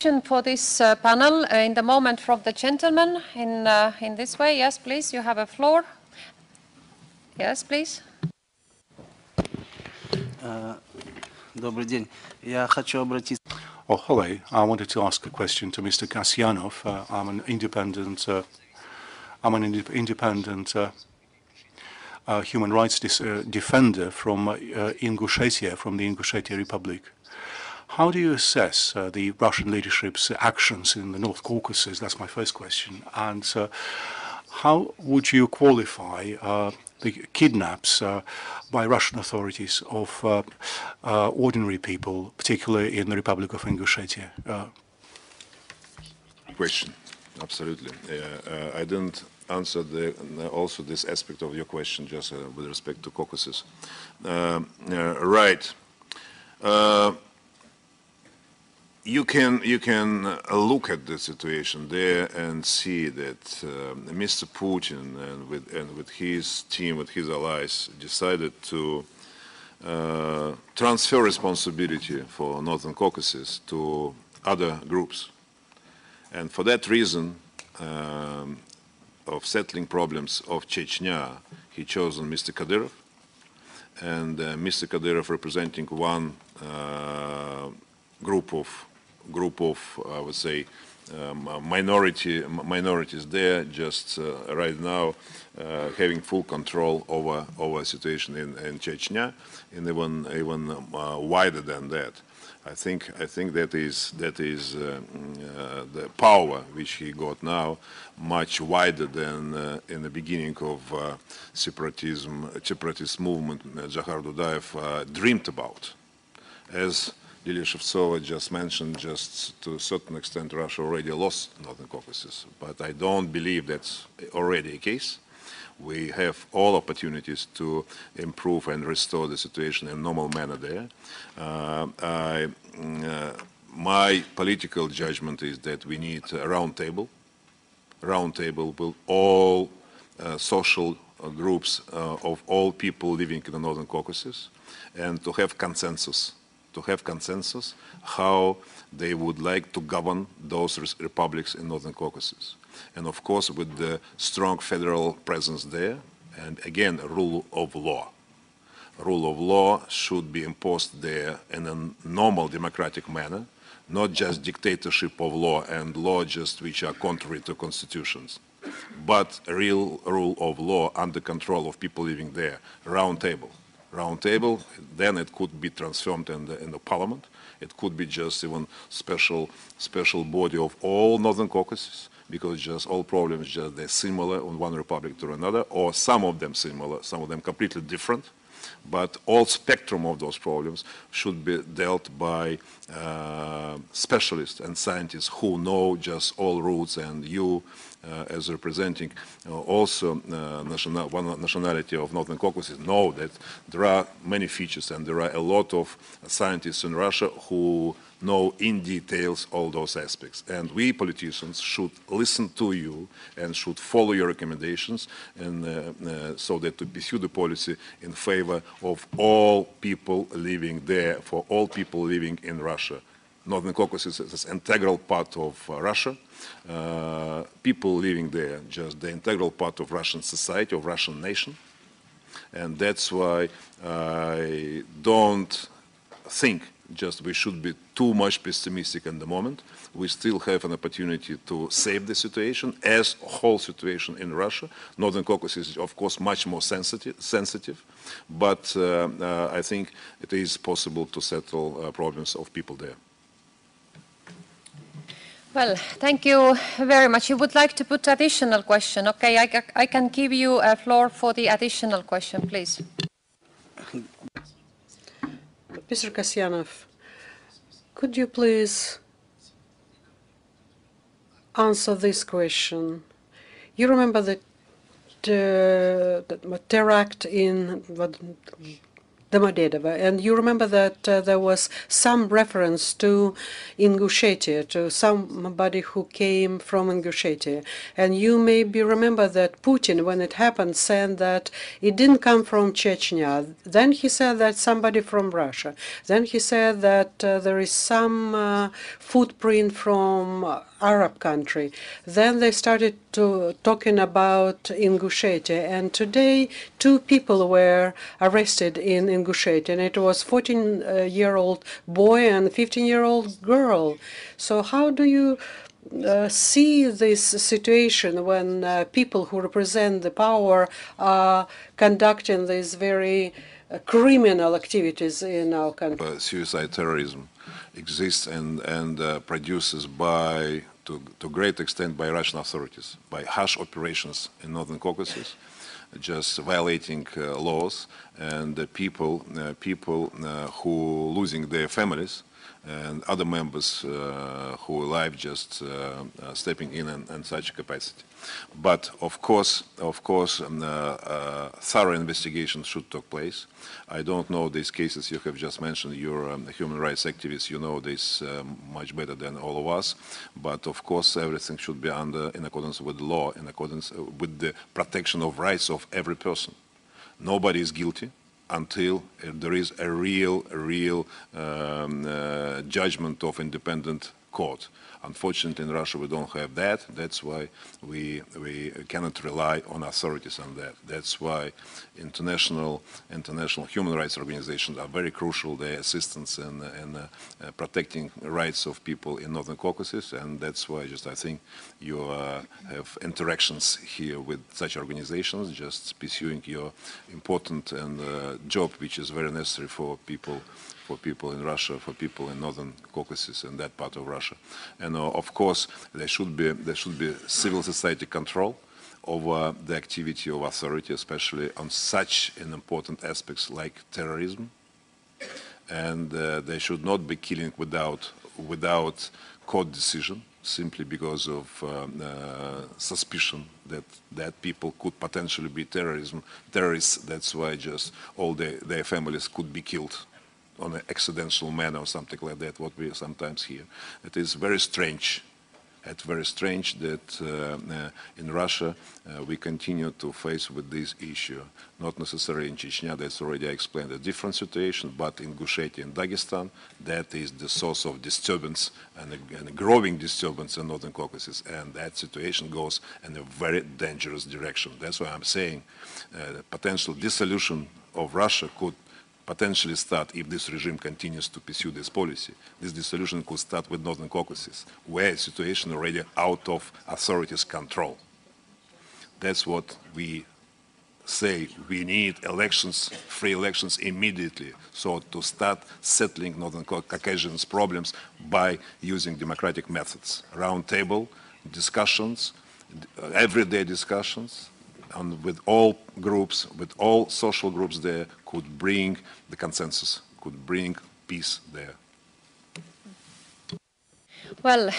For this panel, in the moment from the gentleman in this way. Yes, please, you have a floor. Yes, please. Добрый день. Я хочу обратиться. Oh, hello. I wanted to ask a question to Mr. Kasyanov. I'm an independent human rights defender from Ingushetia, from the Ingushetia Republic. How do you assess the Russian leadership's actions in the North Caucasus? That's my first question. And how would you qualify the kidnaps by Russian authorities of ordinary people, particularly in the Republic of Ingushetia? Question, absolutely. I didn't answer also this aspect of your question just with respect to Caucasus. Right. You can look at the situation there and see that Mr. Putin and with his team, with his allies, decided to transfer responsibility for Northern Caucasus to other groups. And for that reason, of settling problems of Chechnya, he chosen Mr. Kadyrov, and Mr. Kadyrov representing one group of I would say minorities there, just right now having full control over a situation in Chechnya, and even wider than that. I think that is the power which he got now much wider than in the beginning of separatist movement Zakhar Dudayev dreamed about. As Lilia Shevtsova just mentioned, just to a certain extent Russia already lost Northern Caucasus, but I don't believe that's already a case. We have all opportunities to improve and restore the situation in a normal manner there. My political judgment is that we need a round table with all social groups of all people living in the Northern Caucasus, and to have consensus how they would like to govern those republics in Northern Caucasus. And of course, with the strong federal presence there, and again, a rule of law. Rule of law should be imposed there in a normal democratic manner, not just dictatorship of law and law just which are contrary to constitutions, but a real rule of law under control of people living there. Round table, then it could be transformed in the parliament. It could be just even special body of all Northern Caucasus, because just all problems just they're similar on one republic to another, or some of them similar, some of them completely different. But all spectrum of those problems should be dealt by specialists and scientists who know just all rules, and you as representing also one nationality of Northern Caucasus know that there are many features, and there are a lot of scientists in Russia who know in details all those aspects. And we politicians should listen to you and should follow your recommendations, and so that to pursue the policy in favor of all people living there, for all people living in Russia. Northern Caucasus is an integral part of Russia. People living there, just the integral part of Russian society, of Russian nation. And that's why I don't think just we should be too much pessimistic at the moment. We still have an opportunity to save the situation, as a whole situation in Russia. Northern Caucasus is, of course, much more sensitive, but I think it is possible to settle problems of people there. Well, thank you very much. You would like to put additional question? Okay, I can give you a floor for the additional question, please. Mr. Kasyanov, could you please answer this question? You remember the terror in Domodedово. And you remember that there was some reference to Ingushetia, to somebody who came from Ingushetia. And you maybe remember that Putin, when it happened, said that it didn't come from Chechnya. Then he said that somebody from Russia. Then he said that there is some footprint from Arab country. Then they started talking about Ingushetia, and today 2 people were arrested in Ingushetia, and it was 14-year-old boy and 15-year-old girl. So how do you see this situation when people who represent the power are conducting these very criminal activities in our country? Suicide terrorism exists and produces to great extent by Russian authorities, by harsh operations in Northern Caucasus, just violating laws, and people who losing their families, and other members who are alive just stepping in such capacity. But of course, thorough investigation should take place. I don't know these cases you have just mentioned. You're human rights activists, you know this much better than all of us. But of course, everything should be in accordance with the law, in accordance with the protection of rights of every person. Nobody is guilty until there is a real judgment of independent court. Unfortunately, in Russia, we don't have that. That's why we cannot rely on authorities on that. That's why international human rights organizations are very crucial. Their assistance in protecting rights of people in Northern Caucasus, and that's why I think you have interactions here with such organizations, just pursuing your important job, which is very necessary for people in Russia, for people in Northern Caucasus and that part of Russia. And of course, there should be civil society control over the activity of authority, especially on such an important aspects like terrorism. And they should not be killing without court decision, simply because of suspicion that people could potentially be terrorists. That's why just all their families could be killed on an accidental manner or something like that, what we sometimes hear. It is very strange. It's very strange that in Russia we continue to face with this issue. Not necessarily in Chechnya, that's already I explained, a different situation, but in Ingushetia and Dagestan, that is the source of disturbance and a growing disturbance in Northern Caucasus, and that situation goes in a very dangerous direction. That's why I'm saying the potential dissolution of Russia could potentially start if this regime continues to pursue this policy. This dissolution could start with Northern Caucasus, where the situation already out of authorities' control. That's what we say. We need elections, free elections immediately, so to start settling Northern Caucasians' problems by using democratic methods. Round table discussions, everyday discussions, and with all groups, with all social groups there, could bring the consensus, could bring peace there. Well,